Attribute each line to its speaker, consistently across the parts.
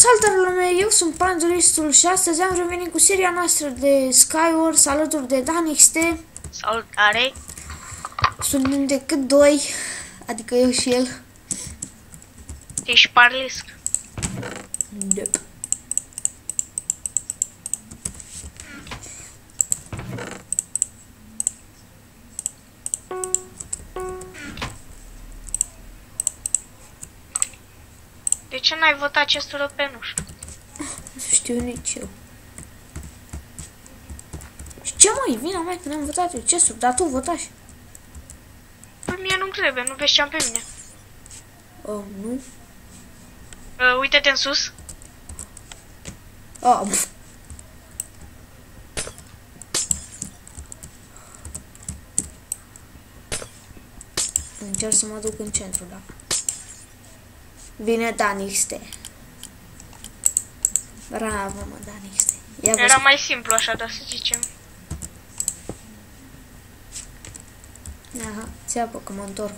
Speaker 1: Salutare lume, eu sunt Panduristul și astăzi am revenit cu seria noastră de Skywars alături de DanXT.
Speaker 2: Salutare!
Speaker 1: Suntem decât doi, adică eu și el.
Speaker 2: Ești parlisc.
Speaker 1: Yep.
Speaker 2: De ce n-ai votat chestul european? Nu știu.
Speaker 1: Nu știu nici eu. Și ce mai vine mai când am votat eu chestul, dar tu votași.
Speaker 2: Păi mie nu trebuie, nu vezi ce am pe mine.
Speaker 1: Oh, nu?
Speaker 2: Uite-te în sus.
Speaker 1: Oh, încerc să mă duc în centru, da. Vine DanXT. Bravo, mă, DanXT.
Speaker 2: Era mai simplu așa, dar să zicem.
Speaker 1: Aha, ți-apă că mă întorc.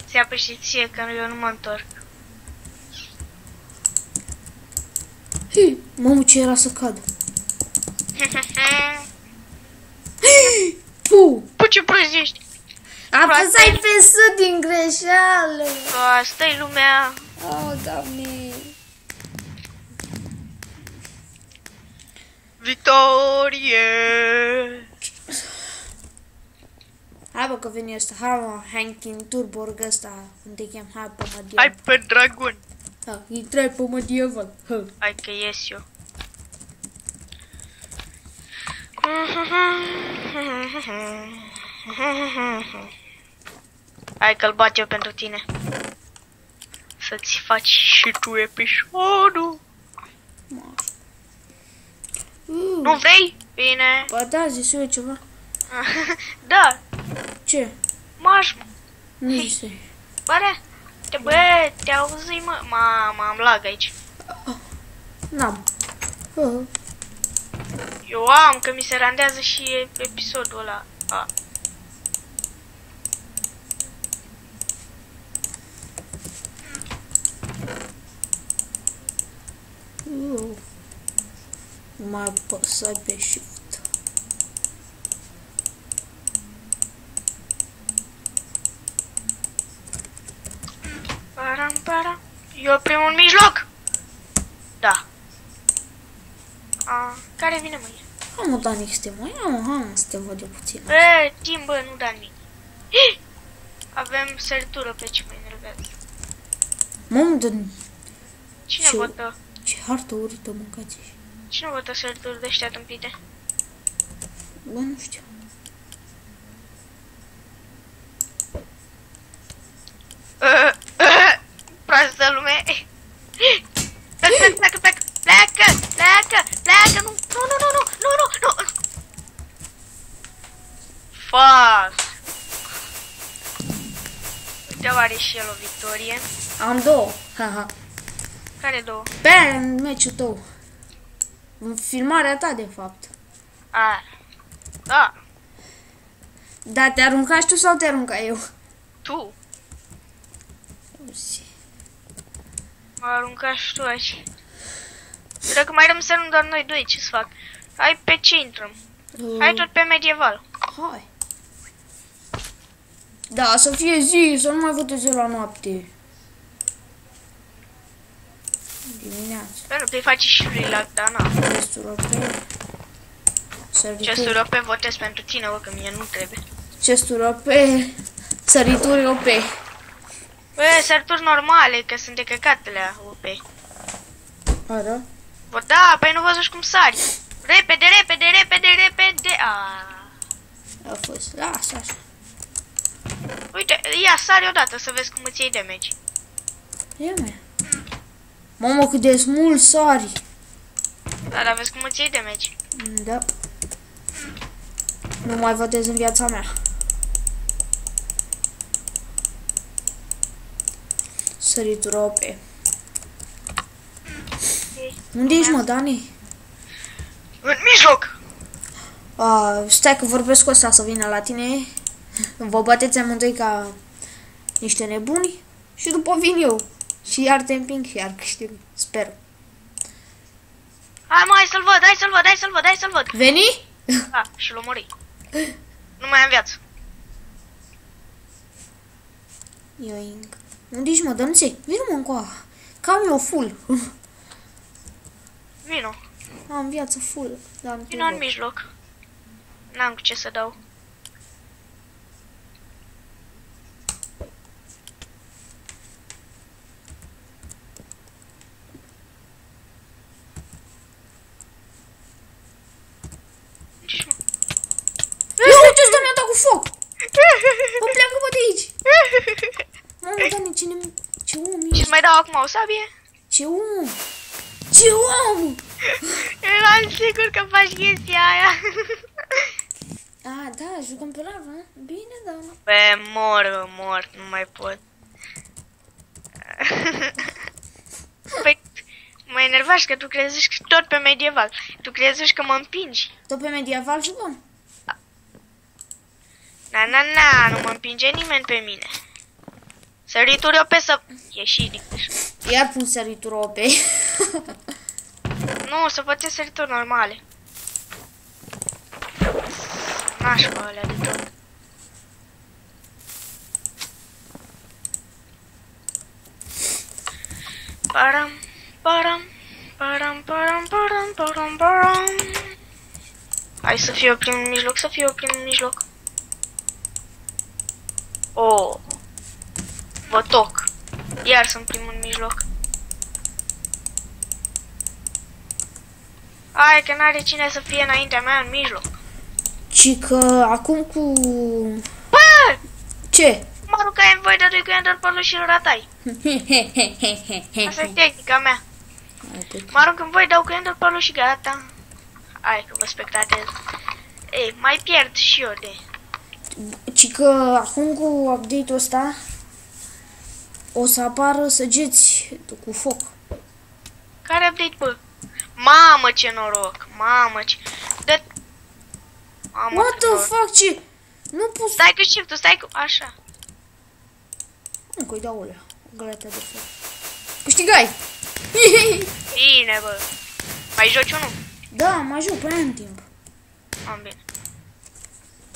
Speaker 2: Ți-apă și ție că eu nu mă întorc.
Speaker 1: Hi, mamă, ce era să cad. Pu!
Speaker 2: Păi ce prost ești?
Speaker 1: Apăsai pe S din greșeală.
Speaker 2: Asta-i lumea.
Speaker 1: Oh, Doamne.
Speaker 2: Victorie!
Speaker 1: Hai bă că vine ăsta. Hai mă, Hankin Turborg ăsta. Când te chem, hai pe medieval.
Speaker 2: Hai pe dragon.
Speaker 1: Ha, intrai pe medieval. Ha.
Speaker 2: Hai că ies eu. Hai că-l bat eu pentru tine. Să-ți faci și tu episodul. Nu vrei? Bine.
Speaker 1: Bă, da, zis eu ceva.
Speaker 2: Da.
Speaker 1: Ce?
Speaker 2: Maș.
Speaker 1: Nu zise.
Speaker 2: Bă, te auzi, mă. Mamă, am lag aici.
Speaker 1: N-am.
Speaker 2: Eu am, că mi se randează și episodul ăla.
Speaker 1: Mai apăsai pe shift.
Speaker 2: Param. Eu primul în mijloc. Da. Care vine mâine?
Speaker 1: Hai mă, DanXT, mă, ia mă, hai mă, să te văd eu puțin.
Speaker 2: Timp, bă, nu da nimic. Avem săritură pe ce mă enervează.
Speaker 1: Mamă, de...
Speaker 2: Cine votă?
Speaker 1: Ce hartă urâtă mâncați.
Speaker 2: Cine votă sărituri de ăștia tâmpite?
Speaker 1: Bă, nu știu.
Speaker 2: Proastă lume. Pleacă, nu. Fuck. Uite, are și el o victorie.
Speaker 1: Am două, haha.
Speaker 2: Care două?
Speaker 1: Pe aia în meciul tău. În filmarea ta, de fapt.
Speaker 2: Da.
Speaker 1: Da, te aruncași tu sau te arunca eu?
Speaker 2: Tu. Mă arunca și tu aici. Dacă mai rămâsem doar noi doi, ce să fac? Hai, pe ce intrăm? Hai tot pe medieval.
Speaker 1: Hai. Da, să fie zi, să nu mai voteze la noapte. Dimineața.
Speaker 2: Pentru că îi faci și relax, dar na.
Speaker 1: Chesturi OP.
Speaker 2: Chesturi OP votez pentru tine, bă, că mie nu trebuie.
Speaker 1: Chesturi OP. Sărituri OP.
Speaker 2: Bă, sărituri normale, că sunt de căcatele OP.
Speaker 1: A, da?
Speaker 2: Bă, da, păi nu văzuși cum sari. Repede.
Speaker 1: A fost. Lasă așa.
Speaker 2: Uite, ia, sari odată să vezi cum îți iei damage.
Speaker 1: Ia mea. Mamă, cât de mult sari.
Speaker 2: Da, dar vezi cum îți iei damage.
Speaker 1: Da. Nu mai votez în viața mea. Săritură OP. Unde ești, mă, Dani?
Speaker 2: În mijloc!
Speaker 1: Stai că vorbesc cu ăsta să vină la tine. Vă bateți amândoi ca niște nebuni și după vin eu. Și iar te împing și iar câștig. Sper.
Speaker 2: Hai mă, hai să-l văd, hai să-l văd, hai să-l văd, hai să-l văd.
Speaker 1: Veni?
Speaker 2: Da, și-l omori. Nu mai am viață.
Speaker 1: Ioing. Unde ești, mă, Dănuțe? Vino, mă, încoa. Cam eu full.
Speaker 2: Vino.
Speaker 1: Am viață full. Dar
Speaker 2: Vino în mijloc. N-am cu ce să dau.
Speaker 1: Ia uite-ți, Doamne, a dat cu foc! Mă pleacă, bă, de aici! Mamă, Doamne, ce om
Speaker 2: Și
Speaker 1: ești?
Speaker 2: mai dau acum o sabie?
Speaker 1: Ce om! Ce om!
Speaker 2: Eram sigur că faci chestia aia.
Speaker 1: A, da, jucăm pe lavă, bine, da.
Speaker 2: Bă, mor, nu mai pot. Păi, mă enervași că tu crezi tot pe medieval. Tu crezi că mă împingi.
Speaker 1: Tot pe medieval jucăm?
Speaker 2: Na, nu mă împinge nimeni pe mine. Sărituri OP să... Ieși, dictăș.
Speaker 1: Iar pun sărituri OP.
Speaker 2: Nu, să faceți sărituri normale. Nașpa alea de tot. Param. Hai să fie oprim în mijloc, să fie oprim în mijloc. Oh. Vă toc. Iar sunt primul în mijloc. Hai că n-are cine să fie înaintea mea în mijloc.
Speaker 1: Ci că acum cu...
Speaker 2: Bă!
Speaker 1: Ce?
Speaker 2: Mă aruncai în voi de doi cu Ender Pearl și îl ratai. Asta e tehnica mea. Mă arunc în voi, dau cu Ender Pearl și gata. Hai că vă spectatez. Ei, mai pierd și eu de...
Speaker 1: Ci că acum cu update-ul ăsta o să apară săgeți cu foc.
Speaker 2: Care update, bă? Mamă, ce noroc! Mamă, ce... Dă... Mamă,
Speaker 1: What the fuck, ce? Nu pot...
Speaker 2: Stai cu shift-ul, stai cu... Așa.
Speaker 1: Încă-i dau alea. O găleată de foc. Câștigai!
Speaker 2: Bine, bă. Mai joci unul?
Speaker 1: Da, mă joc prea în timp.
Speaker 2: Am bine.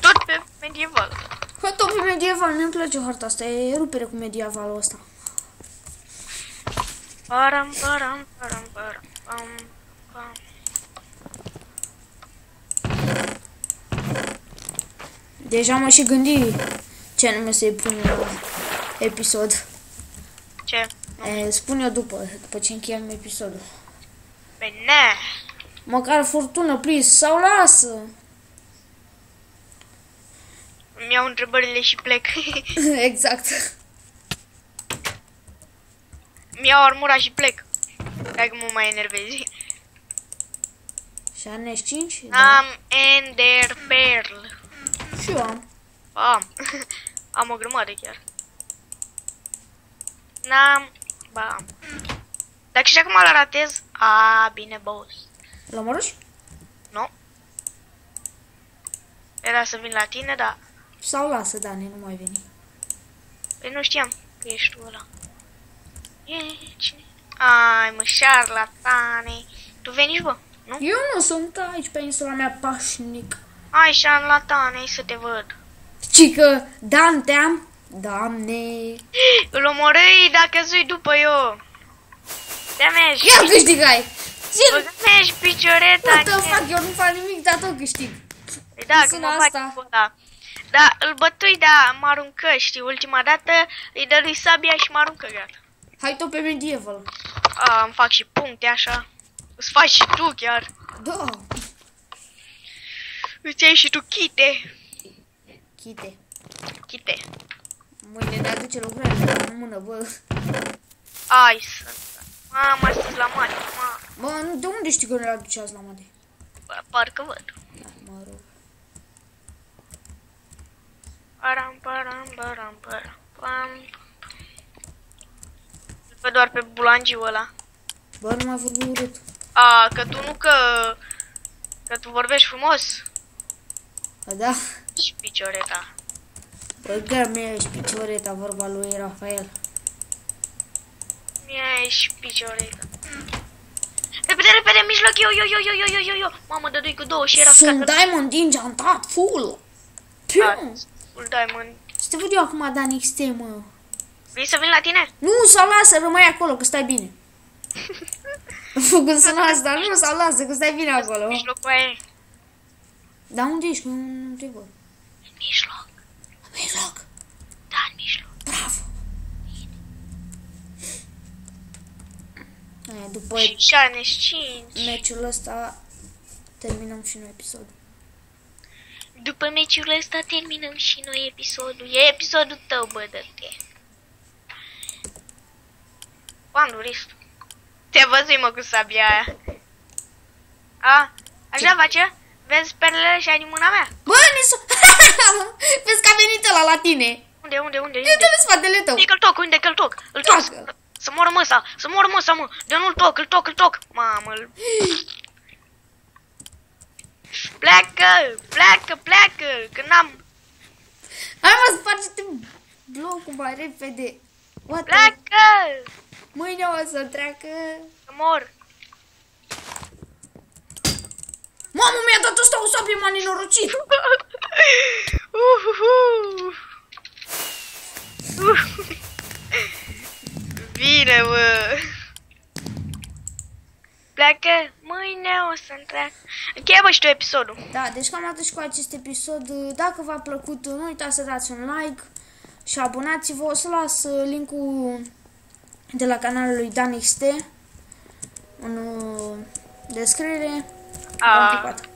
Speaker 2: Tot pe medieval.
Speaker 1: Că tot pe medieval, mi-mi place harta asta, e rupere cu medievalul ăsta.
Speaker 2: Param.
Speaker 1: Deja mă și gândi ce anume să-i pun la episod.
Speaker 2: Ce?
Speaker 1: Spun eu după ce încheiem episodul.
Speaker 2: Bine.
Speaker 1: Măcar furtună, please, sau lasă.
Speaker 2: Îmi iau întrebările și plec.
Speaker 1: Exact.
Speaker 2: Îmi iau armura și plec. Dacă mă mai enervezi.
Speaker 1: Și Anes 5?
Speaker 2: Am Ender Pearl.
Speaker 1: Și eu am.
Speaker 2: Am. Am o grămadă chiar. N-am. Bam. Dacă și acum la ratez. A, bine, boss.
Speaker 1: La măruși?
Speaker 2: Nu. Era să vin la tine, dar...
Speaker 1: Sau lasă, Dani, nu mai veni.
Speaker 2: Păi nu știam că ești tu ăla. E, cine? Ai, mă, șarlatane. Tu veni, bă? Nu?
Speaker 1: Eu nu sunt aici pe insula mea pașnic.
Speaker 2: Hai, șarlatane, să te văd.
Speaker 1: Cică, Dan, te-am? Doamne.
Speaker 2: Îl omorâi dacă zui după eu. Te-a mergi.
Speaker 1: Ia câștigai!
Speaker 2: Bă, mergi, picioreta.
Speaker 1: What the fuck, eu nu fac nimic, dar tot câștig.
Speaker 2: Păi da, că
Speaker 1: Sună
Speaker 2: mă faci
Speaker 1: asta.
Speaker 2: cu ăla. Da, îl bătui, da, mă aruncă, știi, ultima dată îi dărui sabia și mă aruncă, gata.
Speaker 1: Hai tot pe medieval.
Speaker 2: A, îmi fac și puncte, așa. Îți faci și tu, chiar.
Speaker 1: Da.
Speaker 2: Îți iei și tu chite.
Speaker 1: Chite. Mâine ne aduce lucrările la mână, bă.
Speaker 2: Ai să... Mama, sunt la mare, mama.
Speaker 1: Bă, de unde știi că ne aduce azi la mare?
Speaker 2: Bă, parcă văd.
Speaker 1: Da, mă rog.
Speaker 2: Pam. Văd doar pe bulangiul ăla.
Speaker 1: Bă, nu mai vorbi urât.
Speaker 2: A, că tu nu că tu vorbești frumos.
Speaker 1: A, da?
Speaker 2: Și picioreta.
Speaker 1: Bă, chiar mi-e și picioreta, vorba lui Rafael.
Speaker 2: ești piciorică. Repede, repede, mijloc, eu. Mamă, dădui cu 2 și era
Speaker 1: Sunt diamond enchantat, full.
Speaker 2: Full diamond.
Speaker 1: Să te văd eu acum, Dan XT, mă.
Speaker 2: Vrei să vin la tine?
Speaker 1: Nu, sau lasă, rămâi acolo, că stai bine. Făcut sună asta, nu, sau lasă, că stai bine acolo.
Speaker 2: Mijlocul aia.
Speaker 1: Dar unde ești, că nu te văd.
Speaker 2: În mijloc.
Speaker 1: În mijloc.
Speaker 2: Da, în mijloc.
Speaker 1: Bravo. Aia, după
Speaker 2: 65.
Speaker 1: meciul ăsta terminăm și noi episodul.
Speaker 2: După meciul ăsta terminăm și noi episodul. E episodul tău, bă, dă-te. Pandurist. Te văzui, mă, cu sabia aia. A, așa face? Vezi perlele și ai din mâna mea?
Speaker 1: Bă, vezi că a venit ăla la tine.
Speaker 2: Unde?
Speaker 1: Uite-l în spatele tău.
Speaker 2: Unde-i că-l toc? Unde că-l toc? Îl toc. Să moră măsa, mă. De nu-l toc, îl toc. Mamă. Pleacă, că n-am...
Speaker 1: Hai mă, sparge-te blocul mai repede.
Speaker 2: Pleacă!
Speaker 1: Mâine o să treacă.
Speaker 2: Să mor.
Speaker 1: Mamă, mi-a dat ăsta o sabie, m-a nenorocit.
Speaker 2: Bine, bă. Pleacă, mâine o să-mi treacă. Încheie, bă, și tu episodul.
Speaker 1: Da, deci cam atât și cu acest episod. Dacă v-a plăcut, nu uitați să dați un like și abonați-vă. O să las link-ul de la canalul lui Dan XT în descriere. V-am picat.